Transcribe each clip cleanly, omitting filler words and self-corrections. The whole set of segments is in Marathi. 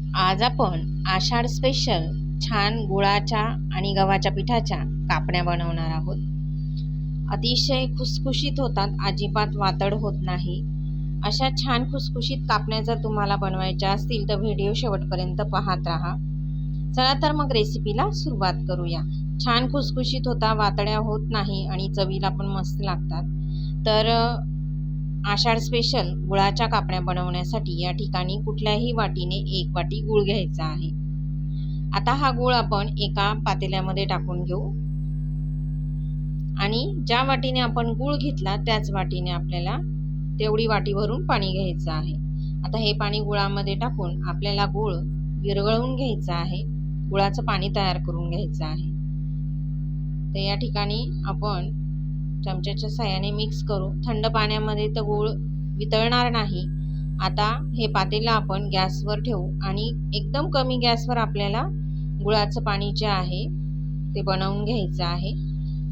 आज आपण आषाढ स्पेशल छान गुळाच्या आणि गव्हाच्या पिठाच्या कापण्या बनवणार आहोत। अतिशय खुसखुशीत होतात, अजिबात वातड होत नाही। अशा छान खुसखुशीत कापण्या जर तुम्हाला बनवायच्या असतील तर व्हिडिओ शेवटपर्यंत पाहत राहा। चला तर मग रेसिपीला सुरुवात करूया। छान खुसखुशीत होता, वातड्या होत नाही आणि चवीला पण मस्त लागतात। तर आषाढ स्पेशल गुळाच्या कापण्या बनवण्यासाठी या ठिकाणी कुठल्याही वाटीने 1 वाटी गूळ घ्यायचा आहे। आता हा गूळ आपण एका पातेल्यामध्ये टाकून घेऊ आणि ज्या वाटीने आपण गूळ घेतला त्याच वाटीने आपल्याला तेवढी वाटी भरून पाणी घ्यायचं आहे। आता हे पाणी गुळामध्ये टाकून आपल्याला गूळ विरघळवून घ्यायचा आहे, गुळाचं पाणी तयार करून घ्यायचं आहे। तर या ठिकाणी आपण चमच्याच्या साहाय्याने मिक्स करू। थंड पाण्यामध्ये तर गूळ वितळणार नाही। आता हे पातेलं आपण गॅसवर ठेवू आणि एकदम कमी गॅसवर आपल्याला गुळाचं पाणी जे आहे ते बनवून घ्यायचं आहे।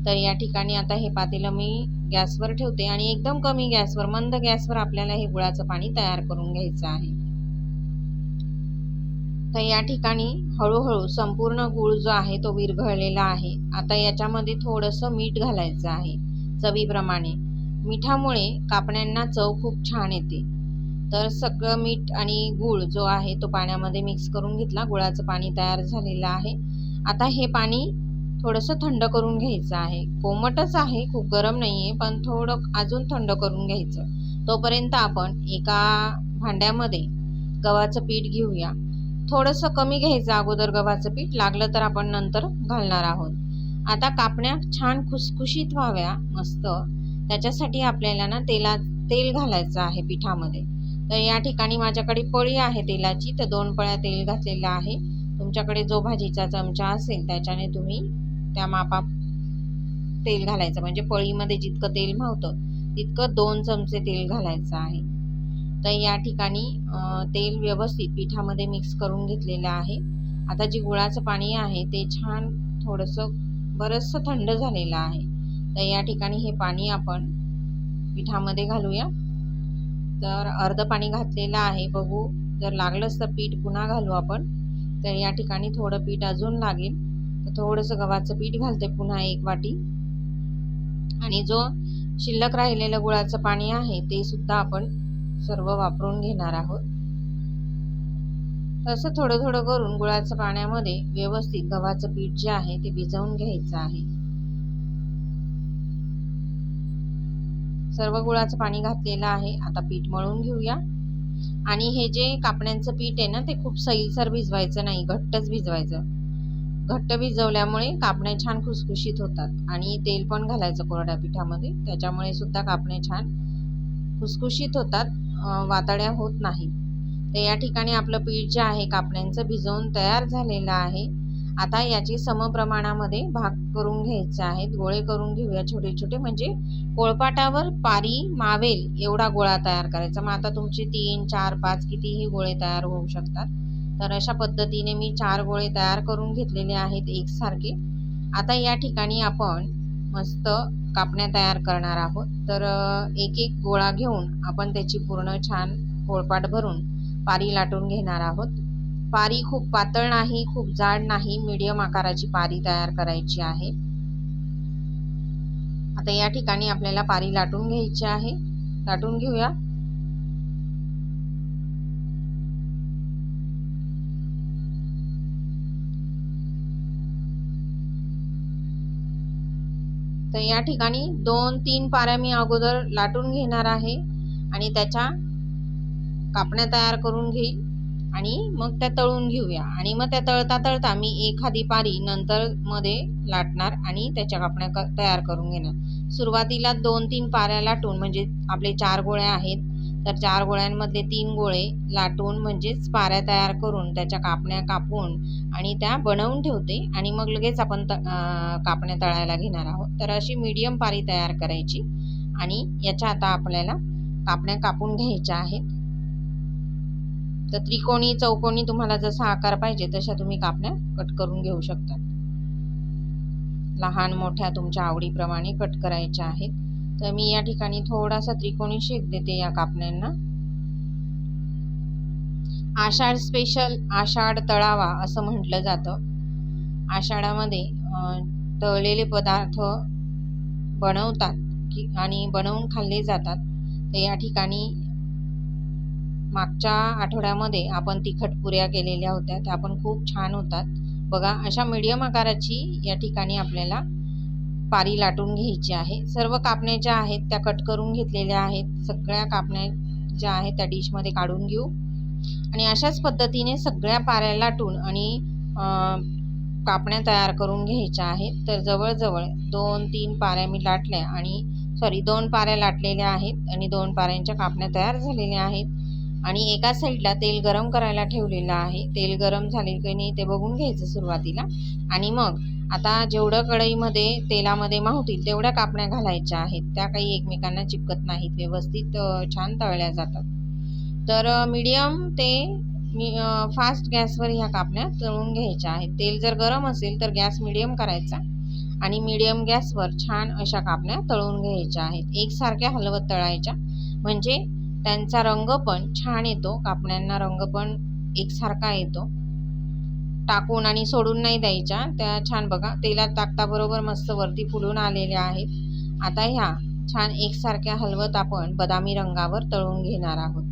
तर या ठिकाणी आता हे पातेलं मी गॅसवर ठेवते आणि एकदम कमी गॅसवर, मंद गॅसवर आपल्याला हे गुळाचं पाणी तयार करून घ्यायचं आहे। तर या ठिकाणी हळूहळू संपूर्ण गूळ जो आहे तो विरघळलेला आहे। आता याच्यामध्ये थोडंसं मीठ घालायचं आहे चवीप्रमाणे। मिठामुळे कापण्यांना चव खूप छान येते। तर सगळं मीठ आणि गूळ जो आहे तो पाण्यामध्ये मिक्स करून घेतला। गुळाचं पाणी तयार झालेलं आहे। आता हे पाणी थोडंसं थंड करून घ्यायचं आहे। कोमटच आहे, खूप गरम नाही आहे, पण थोडं अजून थंड करून घ्यायचं। तोपर्यंत आपण एका भांड्यामध्ये गव्हाचं पीठ घेऊया। थोडंसं कमी घ्यायचं अगोदर गव्हाचं पीठ, लागलं तर आपण नंतर घालणार आहोत। आता कापण्या छान खुसखुशीत व्हाव्या मस्त, त्याच्यासाठी आपल्याला ना तेल घालायचं आहे पिठामध्ये। तर या ठिकाणी माझ्याकडे पळी आहे तेलाची, तर 2 पळ्या तेल घातलेलं आहे। तुमच्याकडे जो भाजीचा चमचा असेल त्याच्याने तुम्ही त्या मापात तेल घालायचं, म्हणजे पळीमध्ये जितकं तेल मावतं तितकं 2 चमचे तेल घालायचं आहे। तर या ठिकाणी तेल व्यवस्थित पिठामध्ये मिक्स करून घेतलेलं आहे। आता जे गुळाचं पाणी आहे ते छान थोडंसं बरंचसं थंड झालेलं आहे। तर या ठिकाणी हे पाणी आपण पिठामध्ये घालूया। तर अर्ध पाणी घातलेलं आहे, बघू जर लागलंच तर पीठ पुन्हा घालू आपण। तर या ठिकाणी थोडं पीठ अजून लागेल, तर थोडंसं गव्हाचं पीठ घालते पुन्हा 1 वाटी। आणि जो शिल्लक राहिलेलं गुळाचं पाणी आहे ते सुद्धा आपण सर्व वापरून घेणार आहोत। तसं थोडं थोडं करून गुळाच्या पाण्यामध्ये व्यवस्थित गव्हाचं पीठ जे आहे ते भिजवून घ्यायचं आहे। सर्व गुळाचं पाणी घातलेलं आहे। आता पीठ मळून घेऊया। आणि हे जे कापण्यांचं पीठ आहे ना ते खूप सैलसर भिजवायचं नाही, घट्टच भिजवायचं। घट्ट भिजवल्यामुळे कापण्या छान खुसखुशीत होतात आणि तेल पण घालायचं कोरड्या पिठामध्ये, त्याच्यामुळे सुद्धा कापण्या छान खुसखुशीत होतात, वातड्या होत नाही। तर या ठिकाणी आपलं पीठ जे आहे कापण्यांचं भिजवून तयार झालेलं आहे। आता याचे समप्रमाणामध्ये भाग करून घ्यायचे आहेत, गोळे करून घेऊया छोटे छोटे, म्हणजे पोळपाटावर पारी मावेल एवढा गोळा तयार करायचा। मग आता तुमचे 3, 4, 5 कितीही गोळे तयार होऊ शकतात। तर अशा पद्धतीने मी 4 गोळे तयार करून घेतलेले आहेत एकसारखे। आता या ठिकाणी आपण मस्त कापण्या तयार करणार आहोत। तर एक एक गोळा घेऊन आपण त्याची पूर्ण छान पोळपाट भरून पारी लाटून घेणार आहोत। पारी खूप पातळ नाही, खूप जाड नाही, मीडियम आकाराची पारी तयार करायची आहे। आता या ठिकाणी आपल्याला पारी लाटून घ्यायची आहे, लाटून घेऊया। तर या ठिकाणी 2-3 पाऱ्या मी अगोदर लाटून घेणार आहे आणि त्याच्या कापण्या तयार करून घेईल आणि मग त्या तळून घेऊया। आणि मग त्या तळता तळता मी एखादी पारी नंतर मध्ये लाटणार आणि त्याच्या कापण्या तयार करून घेणार। सुरुवातीला 2-3 पाऱ्या लाटून, म्हणजे आपले 4 गोळे आहेत तर 4 गोळ्यांमधले 3 गोळे लाटून म्हणजेच पाऱ्या तयार करून त्याच्या कापण्या कापून आणि त्या बनवून ठेवते आणि मग लगेच आपण कापण्या तळायला घेणार आहोत। तर अशी मीडियम पारी तयार करायची आणि याच्या आता आपल्याला कापण्या कापून घ्यायच्या आहेत। तर त्रिकोणी, चौकोनी तुम्हाला जसा आकार पाहिजे तशा तुम्ही कापण्या कट करून घेऊ शकता। लहान मोठ्या तुमच्या आवडीप्रमाणे कट करायच्या आहेत। तर मी या ठिकाणी थोडासा त्रिकोणी शेप देते या कापण्यांना। आषाढ स्पेशल आषाढ तळावा असं म्हटलं जातं. आषाढामध्ये तळलेले पदार्थ बनवतात आणि बनवून खाल्ले जातात. तर या ठिकाणी मागच्या आठवड्यामध्ये आपण तिखट पुऱ्या केलेल्या होत्या, त्या पण खूप छान होतात. बघा, अशा मीडियम आकाराची या ठिकाणी आपल्याला पारी लाटून घ्यायची आहे. सर्व कापण्या ज्या आहेत त्या कट करून घेतलेल्या आहेत. सगळ्या कापण्या ज्या आहेत त्या डिशमध्ये काढून घेऊ आणि अशाच पद्धतीने सगळ्या पाऱ्या लाटून आणि कापण्या तयार करून घ्यायच्या आहेत. तर जवळजवळ 2-3 पाऱ्या मी लाटल्या आणि 2 पाऱ्या लाटलेल्या आहेत आणि 2 पाऱ्यांच्या कापण्या तयार झालेल्या आहेत आणि एका साईडला तेल गरम करायला ठेवलेलं आहे. तेल गरम झाले की नाही ते बघून घ्यायचं सुरुवातीला आणि मग आता जेवढं कढईमध्ये तेलामध्ये मावतील तेवढ्या कापण्या घालायच्या आहेत. त्या काही एकमेकांना चिपकत नाहीत, व्यवस्थित छान तळल्या जातात. तर मीडियम ते फास्ट गॅसवर ह्या कापण्या तळून घ्यायच्या आहेत. तेल जर गरम असेल तर गॅस मीडियम करायचा आणि मीडियम गॅसवर छान अशा कापण्या तळून घ्यायच्या आहेत. एकसारख्या हलवत तळायच्या म्हणजे त्यांचा रंग पण छान येतो, कापण्यांना रंग पण एकसारखा येतो. टाकून आणि सोडून नाही द्यायच्या, त्या छान बघा तेलात टाकता बरोबर मस्त वरती फुलून आलेल्या आहेत. आता ह्या छान एकसारख्या हलवत आपण बदामी रंगावर तळून घेणार आहोत.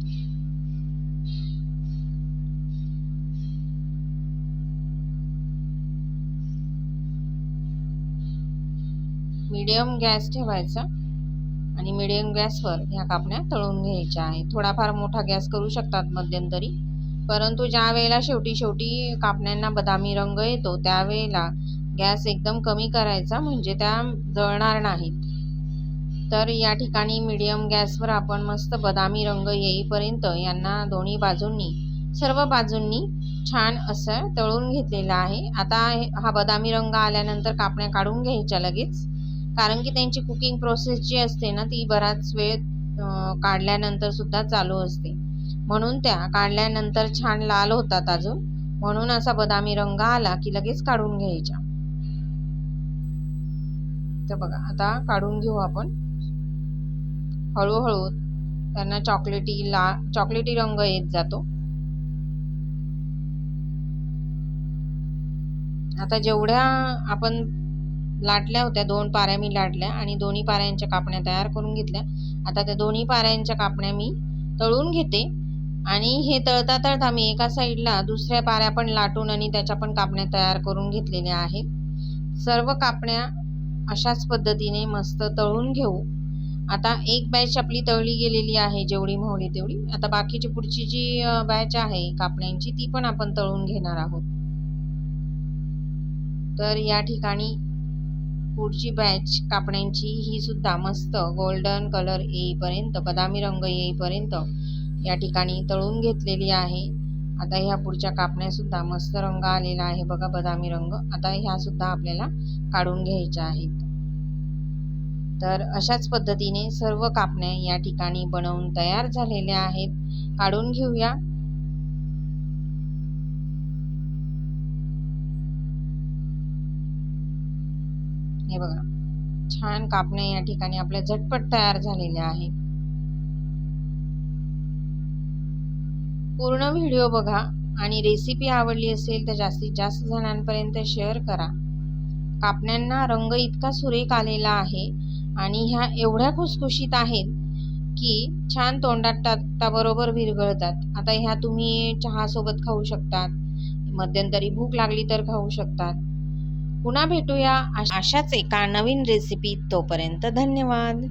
मीडियम गॅस ठेवायचा आणि मीडियम गॅसवर ह्या कापण्या तळून घ्यायच्या आहेत. थोडाफार मोठा गॅस करू शकतात मध्यंतरी, परंतु ज्या वेळेला शेवटी कापण्यांना बदामी रंग येतो त्यावेळेला गॅस एकदम कमी करायचा म्हणजे त्या जळणार नाहीत. तर या ठिकाणी मीडियम गॅसवर आपण मस्त बदामी रंग येईपर्यंत यांना दोन्ही बाजूंनी सर्व बाजूंनी छान असं तळून घेतलेलं आहे. आता हा बदामी रंग आल्यानंतर कापण्या काढून घ्यायच्या लगेच, कारण की त्यांची कुकिंग प्रोसेस जी असते ना ती बराच वेळ काढल्यानंतर सुद्धा चालू असते, म्हणून त्या काढल्यानंतर छान लाल होतात अजून, म्हणून असा बदामी रंग आला की लगेच काढून घ्यायच्या. तर बघा आता काढून घेऊ आपण. हळूहळू त्यांना चॉकलेटी रंग येत जातो. आता जेवढ्या आपण लाटल्या होत्या 2 पाऱ्या मी लाटल्या आणि दोन्ही पाऱ्यांच्या कापण्या तयार करून घेतल्या. आता त्या दोन्ही पाऱ्यांच्या कापण्या मी तळून घेते आणि हे तळता तळता मी एका साईडला दुसऱ्या पाऱ्या पण लाटून आणि त्याच्या पण कापण्या तयार करून घेतलेल्या आहेत. सर्व कापण्या अशाच पद्धतीने मस्त तळून घेऊ. आता एक बॅच आपली तळली गेलेली आहे, जेवढी मावली तेवढी. आता बाकीची पुढची जी बॅच आहे कापण्यांची ती पण आपण तळून घेणार आहोत. तर या ठिकाणी पुढची बॅच कापण्यांची ही सुद्धा मस्त गोल्डन कलर येईपर्यंत, बदामी रंग येईपर्यंत या ठिकाणी तळून घेतलेली आहे. आता ह्या पुढच्या कापण्या सुद्धा मस्त रंग आलेला आहे बघा, बदामी रंग. आता ह्या सुद्धा आपल्याला काढून घ्यायच्या आहेत. तर अशाच पद्धतीने सर्व कापण्या या ठिकाणी बनवून तयार झालेल्या आहेत. काढून घेऊया. हे बघा, छान कापण्या या ठिकाणी आपल्या झटपट तयार झालेल्या आहेत. पूर्ण व्हिडिओ बघा आणि रेसिपी आवडली असेल तर जास्तीत जास्त जणांपर्यंत शेअर करा. कापण्यांना रंग इतका सुरेख आलेला आहे आणि ह्या एवढ्या खुसखुशीत आहेत की छान तोंडात टाकताबरोबर विरघळतात. आता ह्या तुम्ही चहासोबत खाऊ शकतात, मध्यंतरी भूक लागली तर खाऊ शकतात. पुन्हा भेटूया अशाच एका नवीन रेसिपीत. तोपर्यंत धन्यवाद.